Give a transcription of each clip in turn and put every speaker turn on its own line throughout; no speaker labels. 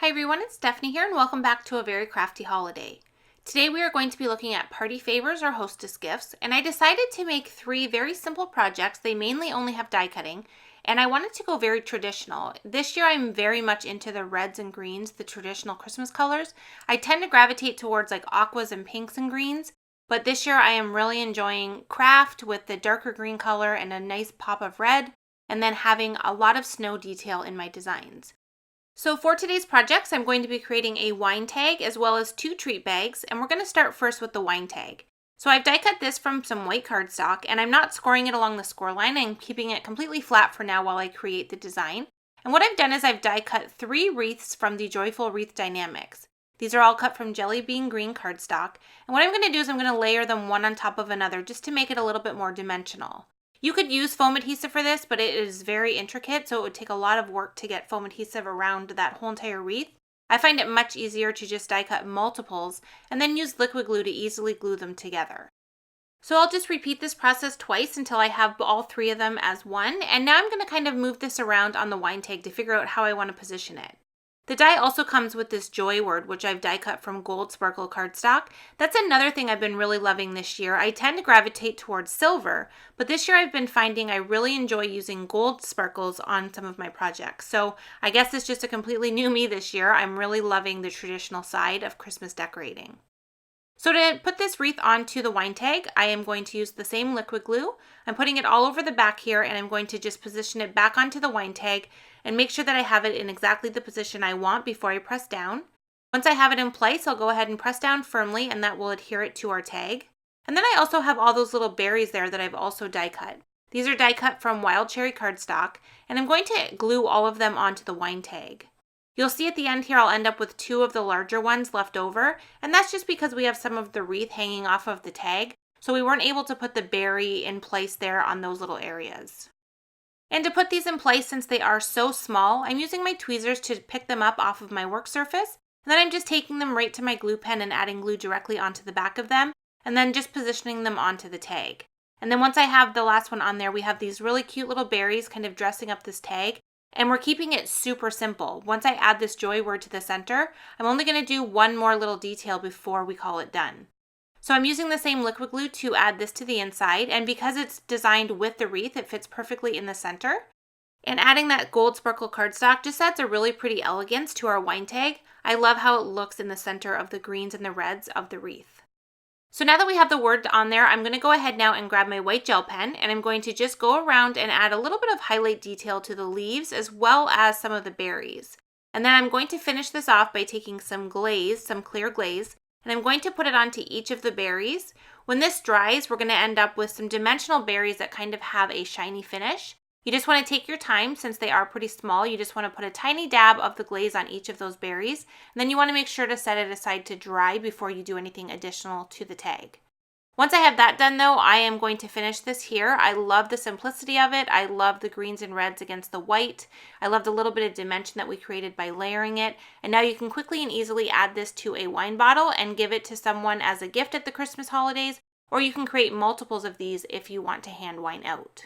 Hi everyone, it's Stephanie here and welcome back to A Very Crafty Holiday. Today we are going to be looking at party favors or hostess gifts, and I decided to make 3 very simple projects. They mainly only have die cutting, and I wanted to go very traditional. This year I'm very much into the reds and greens, the traditional Christmas colors. I tend to gravitate towards like aquas and pinks and greens, but this year I am really enjoying craft with the darker green color and a nice pop of red, and then having a lot of snow detail in my designs. So for today's projects, I'm going to be creating a wine tag as well as 2 treat bags, and we're going to start first with the wine tag. So I've die cut this from some white cardstock, and I'm not scoring it along the score line. I'm keeping it completely flat for now while I create the design. And what I've done is I've die cut 3 wreaths from the Joyful Wreath Dynamics. These are all cut from jelly bean green cardstock, and what I'm going to do is I'm going to layer them one on top of another just to make it a little bit more dimensional. You could use foam adhesive for this, but it is very intricate, so it would take a lot of work to get foam adhesive around that whole entire wreath. I find it much easier to just die cut multiples and then use liquid glue to easily glue them together. So I'll just repeat this process twice until I have all 3 of them as one, and now I'm going to kind of move this around on the wine tag to figure out how I want to position it. The die also comes with this joy word, which I've die cut from gold sparkle cardstock. That's another thing I've been really loving this year. I tend to gravitate towards silver, but this year I've been finding I really enjoy using gold sparkles on some of my projects. So I guess it's just a completely new me this year. I'm really loving the traditional side of Christmas decorating. So to put this wreath onto the wine tag, I am going to use the same liquid glue. I'm putting it all over the back here, and I'm going to just position it back onto the wine tag and make sure that I have it in exactly the position I want before I press down. Once I have it in place, I'll go ahead and press down firmly, and that will adhere it to our tag. And then I also have all those little berries there that I've also die cut. These are die cut from wild cherry cardstock, and I'm going to glue all of them onto the wine tag. You'll see at the end here I'll end up with 2 of the larger ones left over, and that's just because we have some of the wreath hanging off of the tag, so we weren't able to put the berry in place there on those little areas. And to put these in place, since they are so small, I'm using my tweezers to pick them up off of my work surface, and then I'm just taking them right to my glue pen and adding glue directly onto the back of them, and then just positioning them onto the tag. And then once I have the last one on there, we have these really cute little berries kind of dressing up this tag. And we're keeping it super simple. Once I add this joy word to the center, I'm only going to do one more little detail before we call it done. So I'm using the same liquid glue to add this to the inside, and because it's designed with the wreath, it fits perfectly in the center. And adding that gold sparkle cardstock just adds a really pretty elegance to our wine tag. I love how it looks in the center of the greens and the reds of the wreath. So now that we have the word on there, I'm going to go ahead now and grab my white gel pen, and I'm going to just go around and add a little bit of highlight detail to the leaves as well as some of the berries. And then I'm going to finish this off by taking some glaze, some clear glaze, and I'm going to put it onto each of the berries. When this dries, we're going to end up with some dimensional berries that kind of have a shiny finish. You just want to take your time since they are pretty small. You just want to put a tiny dab of the glaze on each of those berries. And then you want to make sure to set it aside to dry before you do anything additional to the tag. Once I have that done though, I am going to finish this here. I love the simplicity of it. I love the greens and reds against the white. I love the little bit of dimension that we created by layering it. And now you can quickly and easily add this to a wine bottle and give it to someone as a gift at the Christmas holidays, or you can create multiples of these if you want to hand wine out.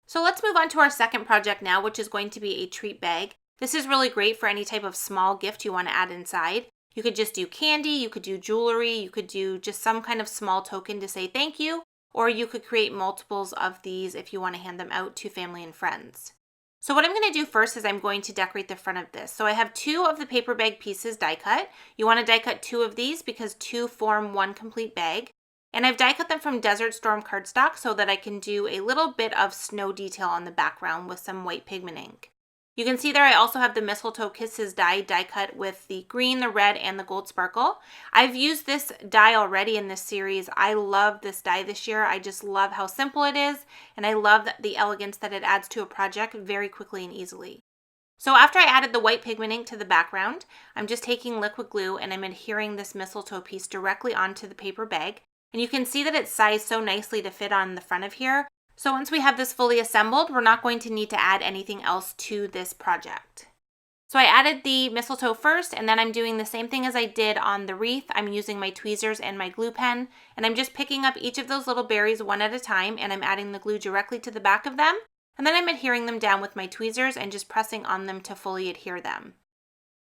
So let's move on to our second project now, which is going to be a treat bag. This is really great for any type of small gift you want to add inside. You could just do candy, you could do jewelry, you could do just some kind of small token to say thank you, or you could create multiples of these if you want to hand them out to family and friends. So what I'm going to do first is I'm going to decorate the front of this. So I have 2 of the paper bag pieces die cut. You want to die cut 2 of these because 2 form 1 complete bag. And I've die cut them from Desert Storm cardstock so that I can do a little bit of snow detail on the background with some white pigment ink. You can see there I also have the Mistletoe Kisses die cut with the green, the red, and the gold sparkle. I've used this die already in this series. I love this die this year. I just love how simple it is, and I love the elegance that it adds to a project very quickly and easily. So after I added the white pigment ink to the background, I'm just taking liquid glue and I'm adhering this mistletoe piece directly onto the paper bag. And you can see that it's sized so nicely to fit on the front of here. So once we have this fully assembled, we're not going to need to add anything else to this project. So I added the mistletoe first, and then I'm doing the same thing as I did on the wreath. I'm using my tweezers and my glue pen, and I'm just picking up each of those little berries one at a time, and I'm adding the glue directly to the back of them. And then I'm adhering them down with my tweezers and just pressing on them to fully adhere them.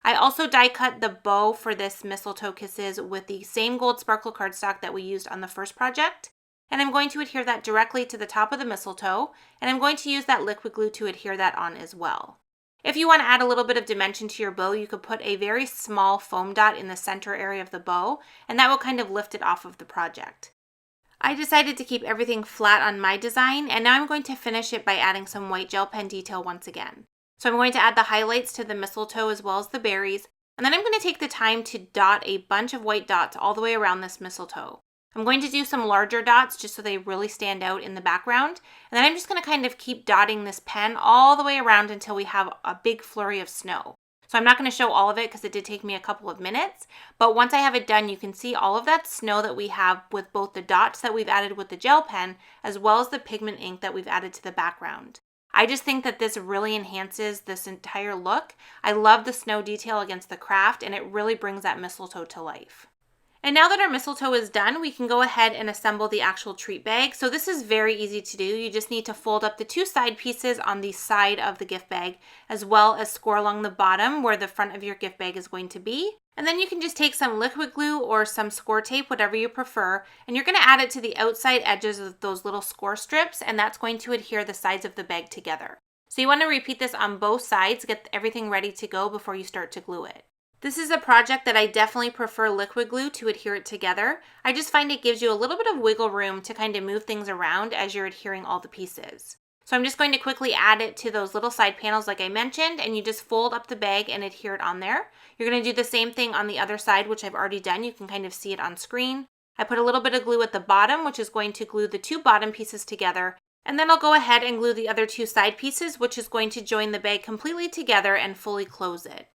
I also die cut the bow for this Mistletoe Kisses with the same gold sparkle cardstock that we used on the first project. And I'm going to adhere that directly to the top of the mistletoe, and I'm going to use that liquid glue to adhere that on as well. If you want to add a little bit of dimension to your bow, you could put a very small foam dot in the center area of the bow, and that will kind of lift it off of the project. I decided to keep everything flat on my design, and now I'm going to finish it by adding some white gel pen detail once again. So I'm going to add the highlights to the mistletoe as well as the berries, and then I'm going to take the time to dot a bunch of white dots all the way around this mistletoe. I'm going to do some larger dots just so they really stand out in the background, and then I'm just going to kind of keep dotting this pen all the way around until we have a big flurry of snow. So I'm not going to show all of it because it did take me a couple of minutes, but once I have it done, you can see all of that snow that we have with both the dots that we've added with the gel pen as well as the pigment ink that we've added to the background. I just think that this really enhances this entire look. I love the snow detail against the craft, and it really brings that mistletoe to life. And now that our mistletoe is done, we can go ahead and assemble the actual treat bag. So this is very easy to do. You just need to fold up the two side pieces on the side of the gift bag, as well as score along the bottom where the front of your gift bag is going to be. And then you can just take some liquid glue or some score tape, whatever you prefer, and you're going to add it to the outside edges of those little score strips, and that's going to adhere the sides of the bag together. So you want to repeat this on both sides, get everything ready to go before you start to glue it. This is a project that I definitely prefer liquid glue to adhere it together. I just find it gives you a little bit of wiggle room to kind of move things around as you're adhering all the pieces. So I'm just going to quickly add it to those little side panels like I mentioned, and you just fold up the bag and adhere it on there. You're going to do the same thing on the other side, which I've already done. You can kind of see it on screen. I put a little bit of glue at the bottom, which is going to glue the two bottom pieces together, and then I'll go ahead and glue the other two side pieces, which is going to join the bag completely together and fully close it.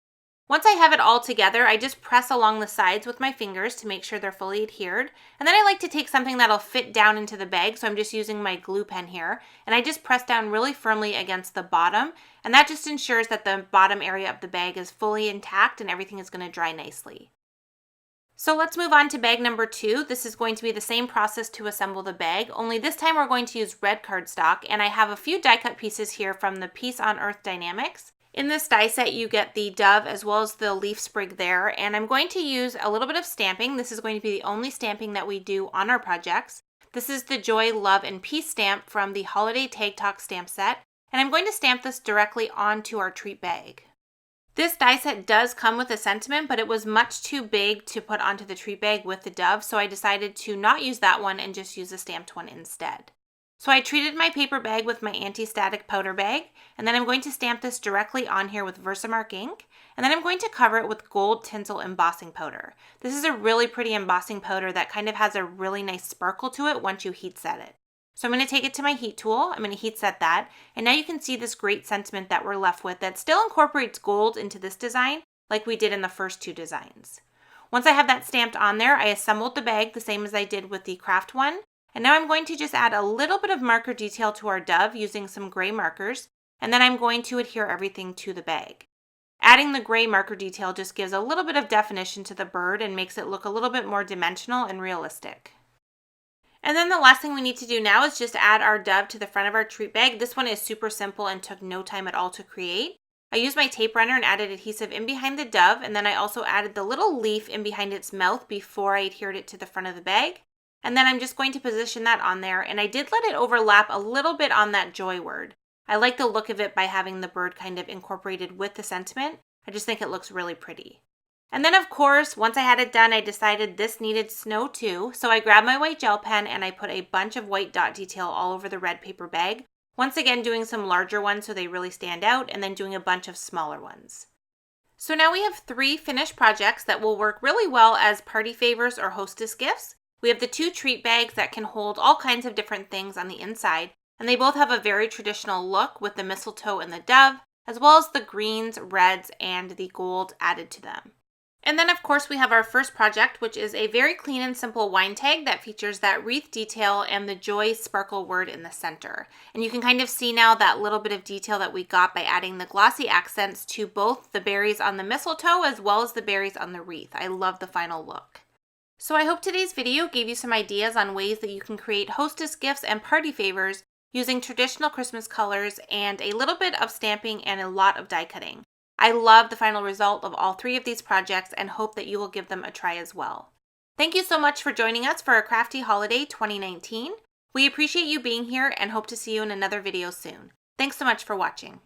Once I have it all together, I just press along the sides with my fingers to make sure they're fully adhered. And then I like to take something that'll fit down into the bag, so I'm just using my glue pen here. And I just press down really firmly against the bottom, and that just ensures that the bottom area of the bag is fully intact and everything is going to dry nicely. So let's move on to bag number 2. This is going to be the same process to assemble the bag, only this time we're going to use red cardstock, and I have a few die cut pieces here from the Peace on Earth Die-namics. In this die set, you get the dove as well as the leaf sprig there, and I'm going to use a little bit of stamping. This is going to be the only stamping that we do on our projects. This is the Joy, Love, and Peace stamp from the Holiday Tag Talk stamp set, and I'm going to stamp this directly onto our treat bag. This die set does come with a sentiment, but it was much too big to put onto the treat bag with the dove, so I decided to not use that one and just use a stamped one instead. So I treated my paper bag with my anti-static powder bag, and then I'm going to stamp this directly on here with Versamark ink, and then I'm going to cover it with gold tinsel embossing powder. This is a really pretty embossing powder that kind of has a really nice sparkle to it once you heat set it. So I'm going to take it to my heat tool, I'm going to heat set that, and now you can see this great sentiment that we're left with that still incorporates gold into this design like we did in the first two designs. Once I have that stamped on there, I assembled the bag the same as I did with the craft one. And now I'm going to just add a little bit of marker detail to our dove using some gray markers, and then I'm going to adhere everything to the bag. Adding the gray marker detail just gives a little bit of definition to the bird and makes it look a little bit more dimensional and realistic. And then the last thing we need to do now is just add our dove to the front of our treat bag. This one is super simple and took no time at all to create. I used my tape runner and added adhesive in behind the dove, and then I also added the little leaf in behind its mouth before I adhered it to the front of the bag. And then I'm just going to position that on there, and I did let it overlap a little bit on that joy word. I like the look of it by having the bird kind of incorporated with the sentiment. I just think it looks really pretty. And then of course, once I had it done, I decided this needed snow too, so I grabbed my white gel pen and I put a bunch of white dot detail all over the red paper bag. Once again, doing some larger ones so they really stand out, and then doing a bunch of smaller ones. So now we have 3 finished projects that will work really well as party favors or hostess gifts. We have the 2 treat bags that can hold all kinds of different things on the inside, and they both have a very traditional look with the mistletoe and the dove, as well as the greens, reds, and the gold added to them. And then of course we have our first project, which is a very clean and simple wine tag that features that wreath detail and the joy sparkle word in the center. And you can kind of see now that little bit of detail that we got by adding the glossy accents to both the berries on the mistletoe as well as the berries on the wreath. I love the final look. So I hope today's video gave you some ideas on ways that you can create hostess gifts and party favors using traditional Christmas colors and a little bit of stamping and a lot of die cutting. I love the final result of all 3 of these projects and hope that you will give them a try as well. Thank you so much for joining us for A Crafty Holiday 2019. We appreciate you being here and hope to see you in another video soon. Thanks so much for watching.